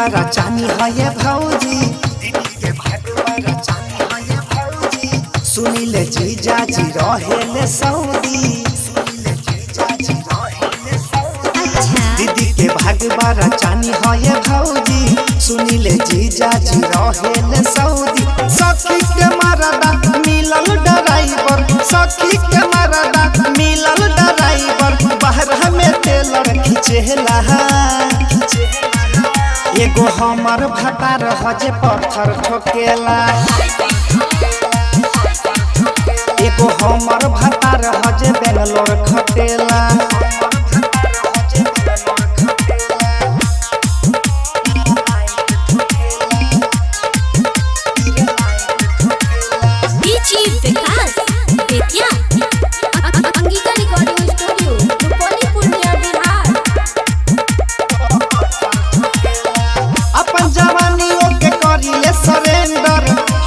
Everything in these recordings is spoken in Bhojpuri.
बड़ा चानी है ये भौजी, दीदी के भाग बड़ा चानी है ये भौजी। सुनीले जीजा जी रहेले सऊदी, सुनीले जीजा जी रहेले सऊदी। दीदी के भाग बड़ा चानी है ये भौजी, सुनीले जीजा जी रहेले सऊदी। सखी के मरदा मिलल ड्राइवर, सखी के मरदा मिलल ड्राइवर, बाहर में टेलर खिचेला। एगो हमर भतार हजे पत्थर ठोकेला, एगो हमर भतार हजे बेंगलोर खटेला।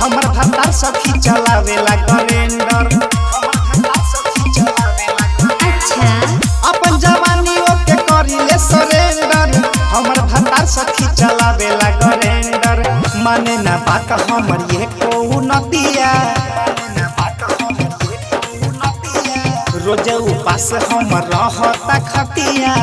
हमर भतार सखी चलावेला कैलेंडर, अपन जवानी ओके करिले सरेंडर। हमर भतार सखी चलावेला कैलेंडर, माने ना बात हमर ये को नतिया। रोजे उपास हमर रहता खतिया,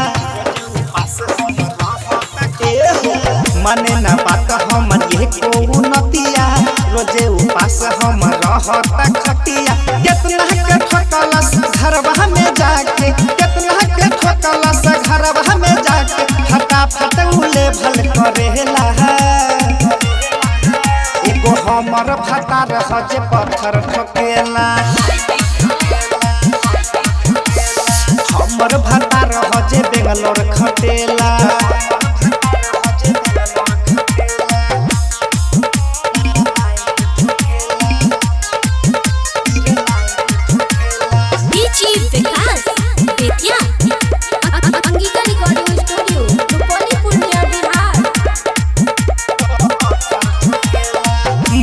माने ना बात हमर ये को नतिया। रोजे उपास हम रहता खटिया, कितना के ठोकलस घरवा में जाके, कितना के ठोकलस घरवा में जाके। फटाफट उले भल करेला, एगो हमर भतार हजे पत्थर ठोकेला। हमर भतार हजे बेंगलोर खटेला।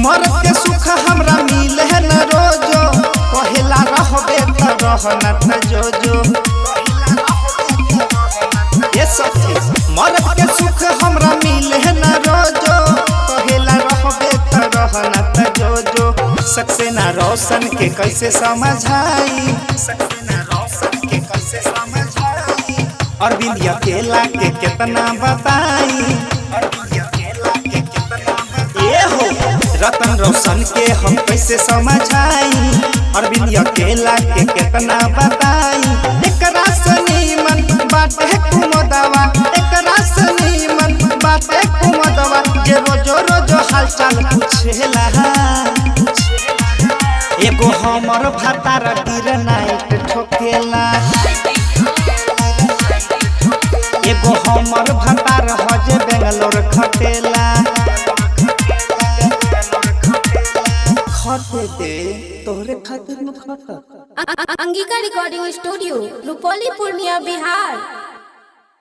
मर्द के सुख हमरा मिले न रोजो, कहेला रहबे त रहना त जोजो। ये सखी मर्द के सुख हमरा मिले न रोजो, कहेला रहबे त रहना त जोजो। सक्सेना रोशन के कैसे समझाई, सक्सेना रोशन के कैसे समझाई। अरविंद अकेला के कितना बताई, रतन रोशन के हम कैसे समझाई। अरविंद अकेला के कितना बताई। एकरा से नीमन बाटे कुमदवा, एकरा से नीमन बाटे कुमदवा। जे रोजो रोजो हालचाल पूछेला, एगो हमर भतार दिन नाइट ठोकेला। एगो हमर भतार हजे बेंगलोर खटेला। दे तोहरे खातिर न खटा। Angika recording studio Rupauli Purnia Bihar.